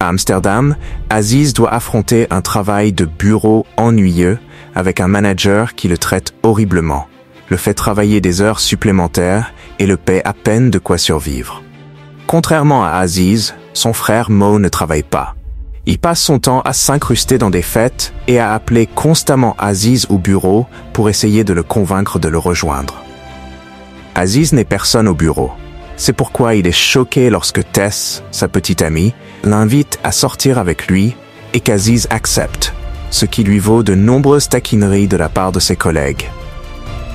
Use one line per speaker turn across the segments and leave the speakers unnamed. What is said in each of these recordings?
À Amsterdam, Aziz doit affronter un travail de bureau ennuyeux avec un manager qui le traite horriblement, le fait travailler des heures supplémentaires et le paie à peine de quoi survivre. Contrairement à Aziz, son frère Mo ne travaille pas. Il passe son temps à s'incruster dans des fêtes et à appeler constamment Aziz au bureau pour essayer de le convaincre de le rejoindre. Aziz n'est personne au bureau. C'est pourquoi il est choqué lorsque Tess, sa petite amie, l'invite à sortir avec lui et qu'Aziz accepte, ce qui lui vaut de nombreuses taquineries de la part de ses collègues.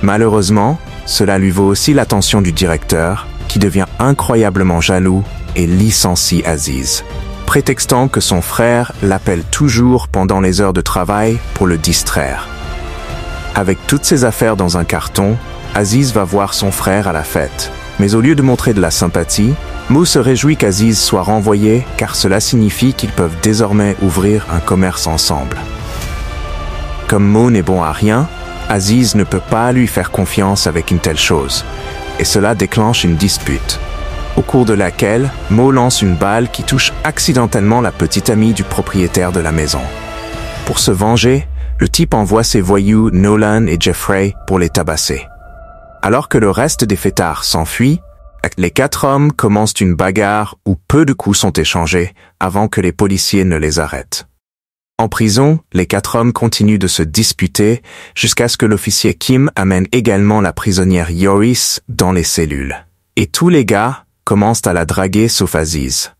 Malheureusement, cela lui vaut aussi l'attention du directeur, qui devient incroyablement jaloux et licencie Aziz, prétextant que son frère l'appelle toujours pendant les heures de travail pour le distraire. Avec toutes ses affaires dans un carton, Aziz va voir son frère à la fête. Mais au lieu de montrer de la sympathie, Mo se réjouit qu'Aziz soit renvoyé car cela signifie qu'ils peuvent désormais ouvrir un commerce ensemble. Comme Mo n'est bon à rien, Aziz ne peut pas lui faire confiance avec une telle chose, et cela déclenche une dispute, au cours de laquelle Mo lance une balle qui touche accidentellement la petite amie du propriétaire de la maison. Pour se venger, le type envoie ses voyous Nolan et Jeffrey pour les tabasser. Alors que le reste des fêtards s'enfuit, les 4 hommes commencent une bagarre où peu de coups sont échangés avant que les policiers ne les arrêtent. En prison, les 4 hommes continuent de se disputer jusqu'à ce que l'officier Kim amène également la prisonnière Yoris dans les cellules. Et tous les gars commencent à la draguer sauf Aziz.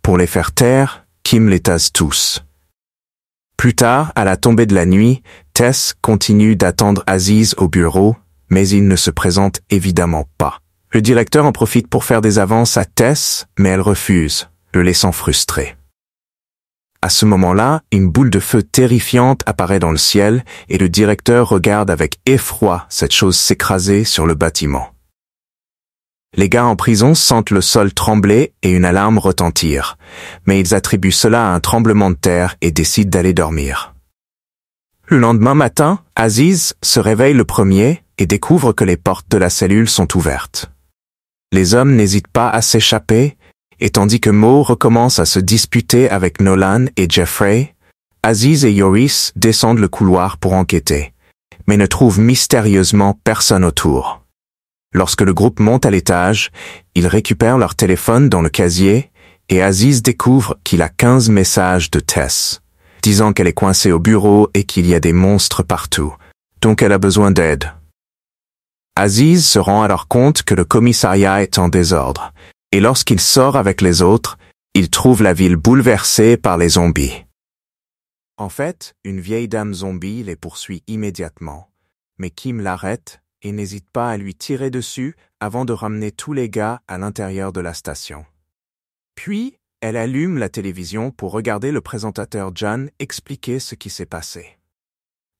Pour les faire taire, Kim les tase tous. Plus tard, à la tombée de la nuit, Tess continue d'attendre Aziz au bureau, mais il ne se présente évidemment pas. Le directeur en profite pour faire des avances à Tess, mais elle refuse, le laissant frustré. À ce moment-là, une boule de feu terrifiante apparaît dans le ciel et le directeur regarde avec effroi cette chose s'écraser sur le bâtiment. Les gars en prison sentent le sol trembler et une alarme retentir, mais ils attribuent cela à un tremblement de terre et décident d'aller dormir. Le lendemain matin, Aziz se réveille le premier et découvre que les portes de la cellule sont ouvertes. Les hommes n'hésitent pas à s'échapper, et tandis que Mo recommence à se disputer avec Nolan et Jeffrey, Aziz et Yoris descendent le couloir pour enquêter, mais ne trouvent mystérieusement personne autour. Lorsque le groupe monte à l'étage, ils récupèrent leur téléphone dans le casier, et Aziz découvre qu'il a 15 messages de Tess, disant qu'elle est coincée au bureau et qu'il y a des monstres partout, donc elle a besoin d'aide. Aziz se rend alors compte que le commissariat est en désordre, et lorsqu'il sort avec les autres, il trouve la ville bouleversée par les zombies. En fait, une vieille dame zombie les poursuit immédiatement, mais Kim l'arrête et n'hésite pas à lui tirer dessus avant de ramener tous les gars à l'intérieur de la station. Puis, elle allume la télévision pour regarder le présentateur John expliquer ce qui s'est passé.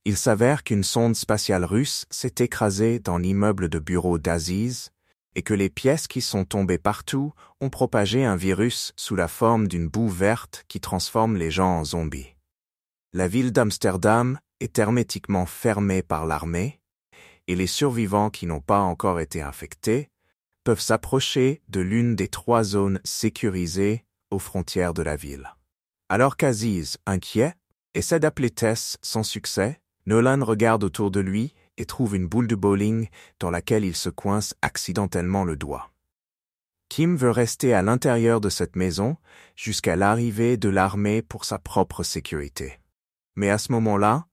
Il s'avère qu'une sonde spatiale russe s'est écrasée dans l'immeuble de bureau d'Aziz et que les pièces qui sont tombées partout ont propagé un virus sous la forme d'une boue verte qui transforme les gens en zombies. La ville d'Amsterdam est hermétiquement fermée par l'armée et les survivants qui n'ont pas encore été infectés peuvent s'approcher de l'une des 3 zones sécurisées aux frontières de la ville. Alors qu'Aziz, inquiet, essaie d'appeler Tess sans succès, Nolan regarde autour de lui et trouve une boule de bowling dans laquelle il se coince accidentellement le doigt. Kim veut rester à l'intérieur de cette maison jusqu'à l'arrivée de l'armée pour sa propre sécurité. Mais à ce moment-là,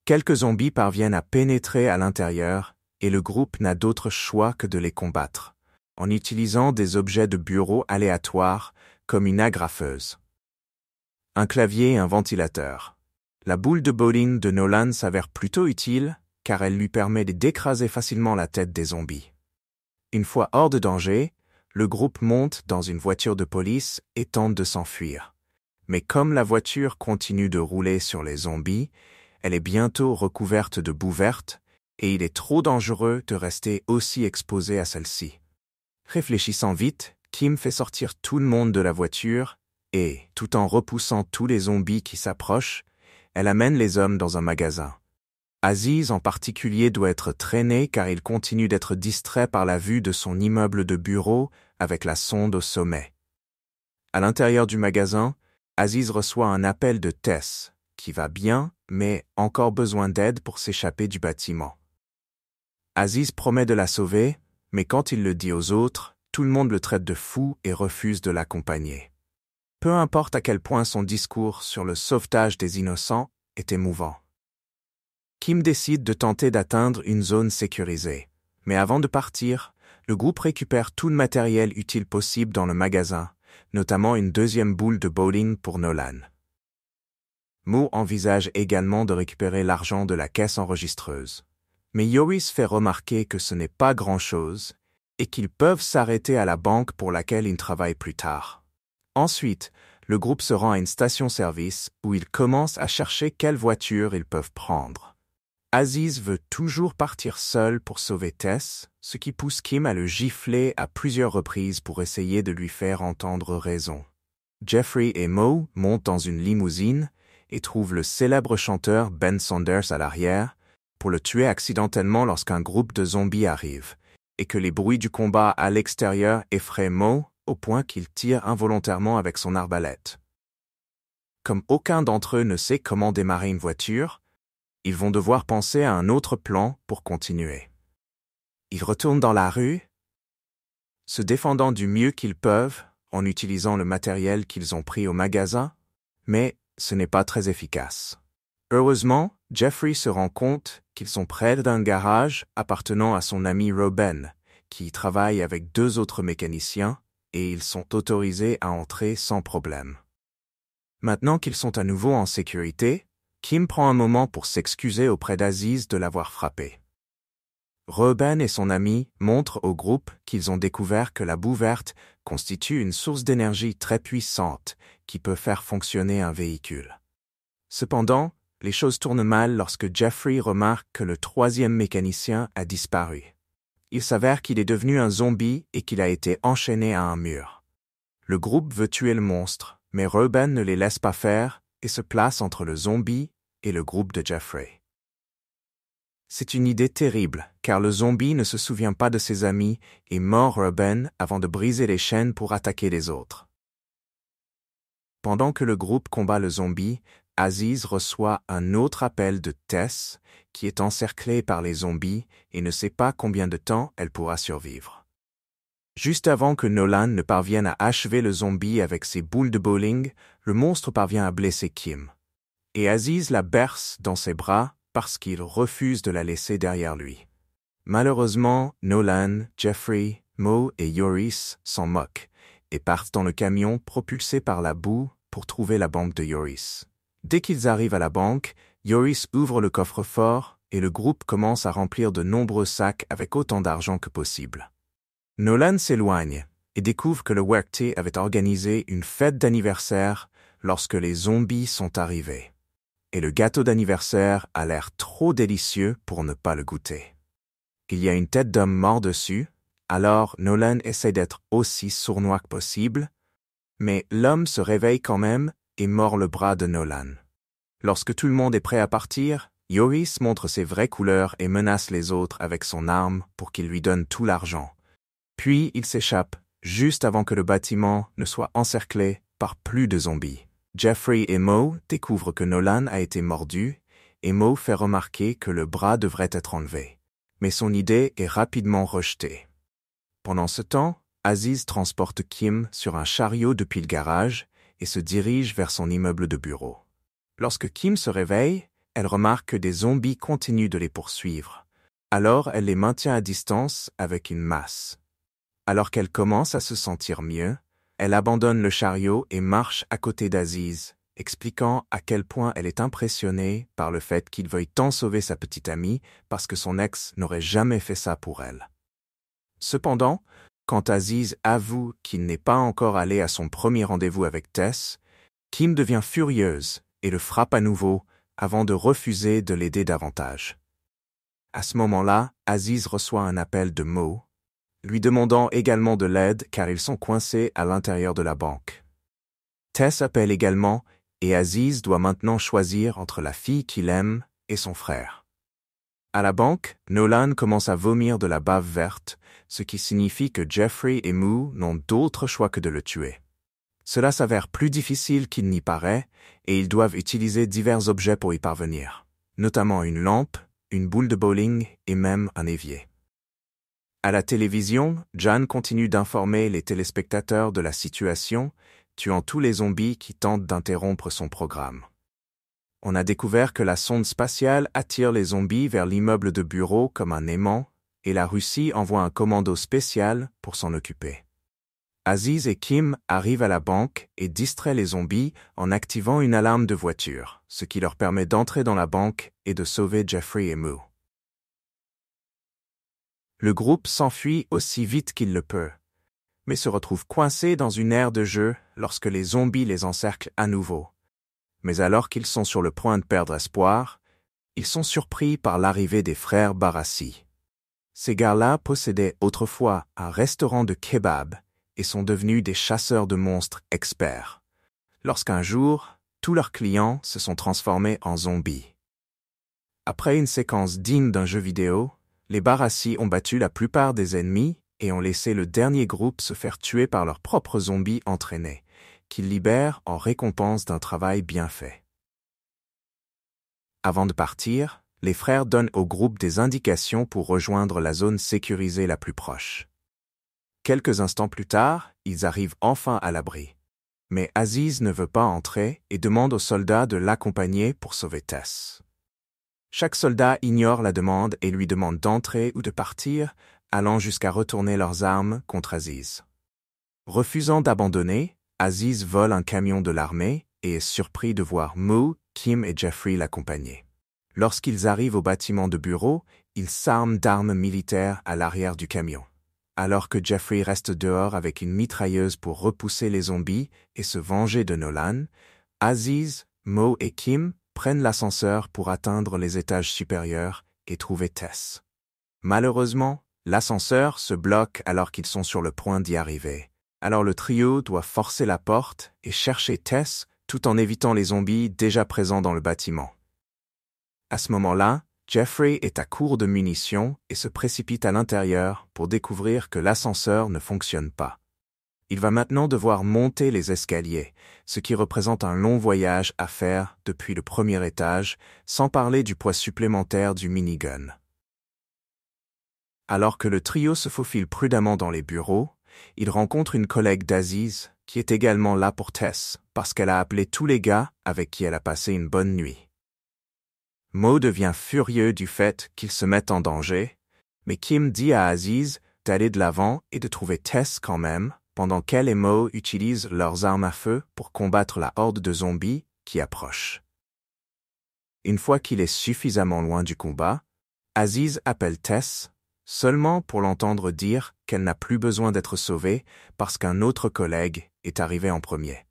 quelques zombies parviennent à pénétrer à l'intérieur et le groupe n'a d'autre choix que de les combattre, en utilisant des objets de bureau aléatoires comme une agrafeuse, un clavier et un ventilateur. La boule de bowling de Nolan s'avère plutôt utile car elle lui permet d'écraser facilement la tête des zombies. Une fois hors de danger, le groupe monte dans une voiture de police et tente de s'enfuir. Mais comme la voiture continue de rouler sur les zombies, elle est bientôt recouverte de boue verte et il est trop dangereux de rester aussi exposé à celle-ci. Réfléchissant vite, Kim fait sortir tout le monde de la voiture et, tout en repoussant tous les zombies qui s'approchent, elle amène les hommes dans un magasin. Aziz en particulier doit être traîné car il continue d'être distrait par la vue de son immeuble de bureau avec la sonde au sommet. À l'intérieur du magasin, Aziz reçoit un appel de Tess, qui va bien, mais encore besoin d'aide pour s'échapper du bâtiment. Aziz promet de la sauver, mais quand il le dit aux autres, tout le monde le traite de fou et refuse de l'accompagner. Peu importe à quel point son discours sur le sauvetage des innocents est émouvant. Kim décide de tenter d'atteindre une zone sécurisée, mais avant de partir, le groupe récupère tout le matériel utile possible dans le magasin, notamment une deuxième boule de bowling pour Nolan. Mo envisage également de récupérer l'argent de la caisse enregistreuse. Mais Joris fait remarquer que ce n'est pas grand-chose et qu'ils peuvent s'arrêter à la banque pour laquelle ils travaillent plus tard. Ensuite, le groupe se rend à une station-service où ils commencent à chercher quelle voiture ils peuvent prendre. Aziz veut toujours partir seul pour sauver Tess, ce qui pousse Kim à le gifler à plusieurs reprises pour essayer de lui faire entendre raison. Jeffrey et Mo montent dans une limousine et trouvent le célèbre chanteur Ben Saunders à l'arrière, pour le tuer accidentellement lorsqu'un groupe de zombies arrive, et que les bruits du combat à l'extérieur effraient Mo au point qu'il tire involontairement avec son arbalète. Comme aucun d'entre eux ne sait comment démarrer une voiture, ils vont devoir penser à un autre plan pour continuer. Ils retournent dans la rue, se défendant du mieux qu'ils peuvent en utilisant le matériel qu'ils ont pris au magasin, mais ce n'est pas très efficace. Heureusement, Jeffrey se rend compte qu'ils sont près d'un garage appartenant à son ami Robin, qui travaille avec 2 autres mécaniciens, et ils sont autorisés à entrer sans problème. Maintenant qu'ils sont à nouveau en sécurité, Kim prend un moment pour s'excuser auprès d'Aziz de l'avoir frappé. Robin et son ami montrent au groupe qu'ils ont découvert que la boue verte constitue une source d'énergie très puissante qui peut faire fonctionner un véhicule. Cependant, les choses tournent mal lorsque Jeffrey remarque que le 3e mécanicien a disparu. Il s'avère qu'il est devenu un zombie et qu'il a été enchaîné à un mur. Le groupe veut tuer le monstre, mais Robin ne les laisse pas faire et se place entre le zombie et le groupe de Jeffrey. C'est une idée terrible, car le zombie ne se souvient pas de ses amis et mord Robin avant de briser les chaînes pour attaquer les autres. Pendant que le groupe combat le zombie, Aziz reçoit un autre appel de Tess, qui est encerclée par les zombies et ne sait pas combien de temps elle pourra survivre. Juste avant que Nolan ne parvienne à achever le zombie avec ses boules de bowling, le monstre parvient à blesser Kim. Et Aziz la berce dans ses bras parce qu'il refuse de la laisser derrière lui. Malheureusement, Nolan, Jeffrey, Mo et Joris s'en moquent et partent dans le camion propulsé par la boue pour trouver la banque de Joris. Dès qu'ils arrivent à la banque, Joris ouvre le coffre-fort et le groupe commence à remplir de nombreux sacs avec autant d'argent que possible. Nolan s'éloigne et découvre que le Workday avait organisé une fête d'anniversaire lorsque les zombies sont arrivés. Et le gâteau d'anniversaire a l'air trop délicieux pour ne pas le goûter. Il y a une tête d'homme mort dessus, alors Nolan essaie d'être aussi sournois que possible, mais l'homme se réveille quand même et mord le bras de Nolan. Lorsque tout le monde est prêt à partir, Joris montre ses vraies couleurs et menace les autres avec son arme pour qu'ils lui donnent tout l'argent. Puis il s'échappe, juste avant que le bâtiment ne soit encerclé par plus de zombies. Jeffrey et Mo découvrent que Nolan a été mordu et Mo fait remarquer que le bras devrait être enlevé. Mais son idée est rapidement rejetée. Pendant ce temps, Aziz transporte Kim sur un chariot depuis le garage et se dirige vers son immeuble de bureau. Lorsque Kim se réveille, elle remarque que des zombies continuent de les poursuivre. Alors elle les maintient à distance avec une masse. Alors qu'elle commence à se sentir mieux, elle abandonne le chariot et marche à côté d'Aziz, expliquant à quel point elle est impressionnée par le fait qu'il veuille tant sauver sa petite amie parce que son ex n'aurait jamais fait ça pour elle. Cependant, quand Aziz avoue qu'il n'est pas encore allé à son premier rendez-vous avec Tess, Kim devient furieuse et le frappe à nouveau avant de refuser de l'aider davantage. À ce moment-là, Aziz reçoit un appel de Mo, lui demandant également de l'aide car ils sont coincés à l'intérieur de la banque. Tess appelle également et Aziz doit maintenant choisir entre la fille qu'il aime et son frère. À la banque, Nolan commence à vomir de la bave verte, ce qui signifie que Jeffrey et Mo n'ont d'autre choix que de le tuer. Cela s'avère plus difficile qu'il n'y paraît, et ils doivent utiliser divers objets pour y parvenir, notamment une lampe, une boule de bowling et même un évier. À la télévision, Jan continue d'informer les téléspectateurs de la situation, tuant tous les zombies qui tentent d'interrompre son programme. On a découvert que la sonde spatiale attire les zombies vers l'immeuble de bureau comme un aimant, et la Russie envoie un commando spécial pour s'en occuper. Aziz et Kim arrivent à la banque et distraient les zombies en activant une alarme de voiture, ce qui leur permet d'entrer dans la banque et de sauver Jeffrey et Mo. Le groupe s'enfuit aussi vite qu'il le peut, mais se retrouve coincé dans une aire de jeu lorsque les zombies les encerclent à nouveau. Mais alors qu'ils sont sur le point de perdre espoir, ils sont surpris par l'arrivée des frères Barassi. Ces gars-là possédaient autrefois un restaurant de kebab et sont devenus des chasseurs de monstres experts, lorsqu'un jour, tous leurs clients se sont transformés en zombies. Après une séquence digne d'un jeu vidéo, les Barassi ont battu la plupart des ennemis et ont laissé le dernier groupe se faire tuer par leurs propres zombies entraînés, qu'ils libèrent en récompense d'un travail bien fait. Avant de partir, les frères donnent au groupe des indications pour rejoindre la zone sécurisée la plus proche. Quelques instants plus tard, ils arrivent enfin à l'abri. Mais Aziz ne veut pas entrer et demande aux soldats de l'accompagner pour sauver Tess. Chaque soldat ignore la demande et lui demande d'entrer ou de partir, allant jusqu'à retourner leurs armes contre Aziz. Refusant d'abandonner, Aziz vole un camion de l'armée et est surpris de voir Mo, Kim et Jeffrey l'accompagner. Lorsqu'ils arrivent au bâtiment de bureau, ils s'arment d'armes militaires à l'arrière du camion. Alors que Jeffrey reste dehors avec une mitrailleuse pour repousser les zombies et se venger de Nolan, Aziz, Mo et Kim prennent l'ascenseur pour atteindre les étages supérieurs et trouver Tess. Malheureusement, l'ascenseur se bloque alors qu'ils sont sur le point d'y arriver. Alors le trio doit forcer la porte et chercher Tess tout en évitant les zombies déjà présents dans le bâtiment. À ce moment-là, Jeffrey est à court de munitions et se précipite à l'intérieur pour découvrir que l'ascenseur ne fonctionne pas. Il va maintenant devoir monter les escaliers, ce qui représente un long voyage à faire depuis le premier étage, sans parler du poids supplémentaire du minigun. Alors que le trio se faufile prudemment dans les bureaux, il rencontre une collègue d'Aziz qui est également là pour Tess parce qu'elle a appelé tous les gars avec qui elle a passé une bonne nuit. Mo devient furieux du fait qu'ils se mettent en danger, mais Kim dit à Aziz d'aller de l'avant et de trouver Tess quand même, pendant qu'elle et Mo utilisent leurs armes à feu pour combattre la horde de zombies qui approche. Une fois qu'il est suffisamment loin du combat, Aziz appelle Tess, seulement pour l'entendre dire qu'elle n'a plus besoin d'être sauvée parce qu'un autre collègue est arrivé en premier.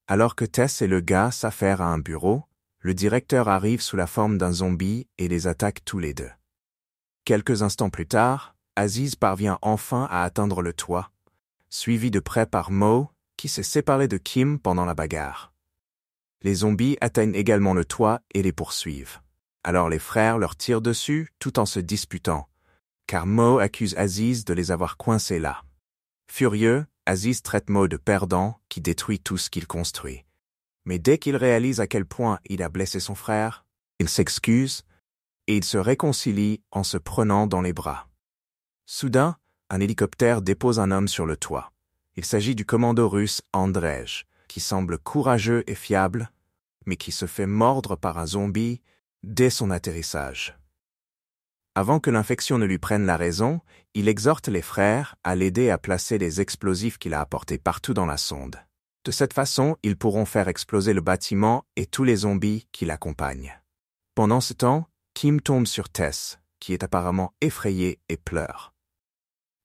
Alors que Tess et le gars s'affairent à un bureau, le directeur arrive sous la forme d'un zombie et les attaque tous les deux. Quelques instants plus tard, Aziz parvient enfin à atteindre le toit, suivi de près par Mo, qui s'est séparé de Kim pendant la bagarre. Les zombies atteignent également le toit et les poursuivent. Alors les frères leur tirent dessus tout en se disputant, car Mo accuse Aziz de les avoir coincés là. Furieux, Aziz traite Mo de perdant qui détruit tout ce qu'il construit. Mais dès qu'il réalise à quel point il a blessé son frère, il s'excuse et il se réconcilie en se prenant dans les bras. Soudain, un hélicoptère dépose un homme sur le toit. Il s'agit du commando russe Andrej, qui semble courageux et fiable, mais qui se fait mordre par un zombie dès son atterrissage. Avant que l'infection ne lui prenne la raison, il exhorte les frères à l'aider à placer les explosifs qu'il a apportés partout dans la sonde. De cette façon, ils pourront faire exploser le bâtiment et tous les zombies qui l'accompagnent. Pendant ce temps, Kim tombe sur Tess, qui est apparemment effrayée et pleure.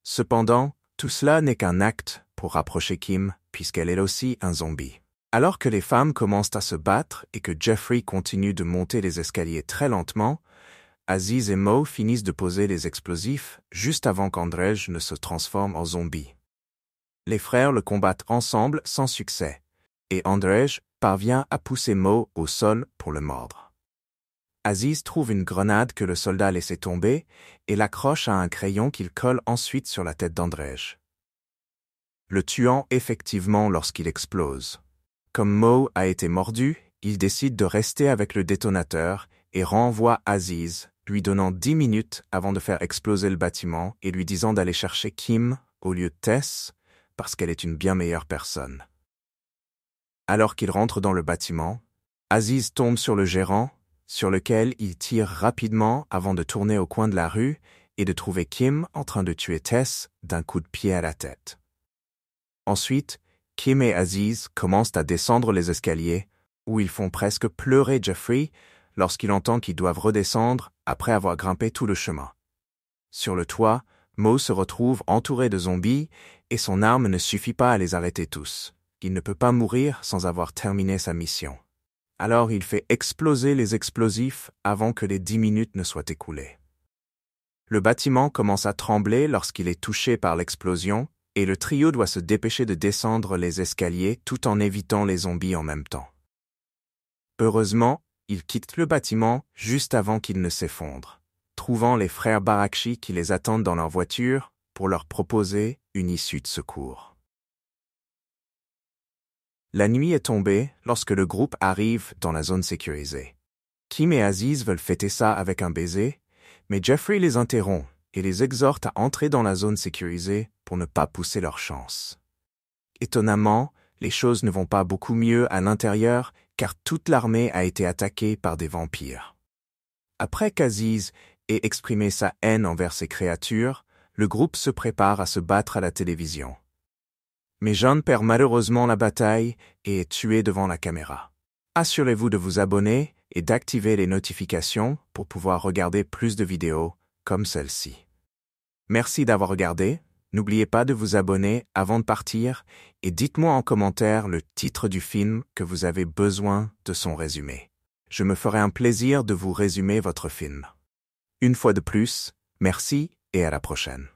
Cependant, tout cela n'est qu'un acte pour rapprocher Kim, puisqu'elle est aussi un zombie. Alors que les femmes commencent à se battre et que Jeffrey continue de monter les escaliers très lentement, Aziz et Mo finissent de poser les explosifs juste avant qu'Andrej ne se transforme en zombie. Les frères le combattent ensemble sans succès, et Andrej parvient à pousser Mo au sol pour le mordre. Aziz trouve une grenade que le soldat a laissée tomber et l'accroche à un crayon qu'il colle ensuite sur la tête d'Andrej. le tuant effectivement lorsqu'il explose. Comme Mo a été mordu, il décide de rester avec le détonateur et renvoie Aziz, lui donnant 10 minutes avant de faire exploser le bâtiment et lui disant d'aller chercher Kim au lieu de Tess, parce qu'elle est une bien meilleure personne. Alors qu'il rentre dans le bâtiment, Aziz tombe sur le gérant, sur lequel il tire rapidement avant de tourner au coin de la rue et de trouver Kim en train de tuer Tess d'un coup de pied à la tête. Ensuite, Kim et Aziz commencent à descendre les escaliers, où ils font presque pleurer Jeffrey lorsqu'il entend qu'ils doivent redescendre après avoir grimpé tout le chemin. Sur le toit, Mo se retrouve entouré de zombies et son arme ne suffit pas à les arrêter tous. Il ne peut pas mourir sans avoir terminé sa mission. Alors il fait exploser les explosifs avant que les 10 minutes ne soient écoulées. Le bâtiment commence à trembler lorsqu'il est touché par l'explosion et le trio doit se dépêcher de descendre les escaliers tout en évitant les zombies en même temps. Heureusement, ils quittent le bâtiment juste avant qu'il ne s'effondre, trouvant les frères Barakchi qui les attendent dans leur voiture pour leur proposer une issue de secours. La nuit est tombée lorsque le groupe arrive dans la zone sécurisée. Kim et Aziz veulent fêter ça avec un baiser, mais Jeffrey les interrompt et les exhorte à entrer dans la zone sécurisée pour ne pas pousser leur chance. Étonnamment, les choses ne vont pas beaucoup mieux à l'intérieur car toute l'armée a été attaquée par des vampires. Après qu'Aziz ait exprimé sa haine envers ces créatures, le groupe se prépare à se battre à la télévision. Mais John perd malheureusement la bataille et est tué devant la caméra. Assurez-vous de vous abonner et d'activer les notifications pour pouvoir regarder plus de vidéos comme celle-ci. Merci d'avoir regardé, n'oubliez pas de vous abonner avant de partir et dites-moi en commentaire le titre du film que vous avez besoin de son résumé. Je me ferai un plaisir de vous résumer votre film. Une fois de plus, merci et à la prochaine.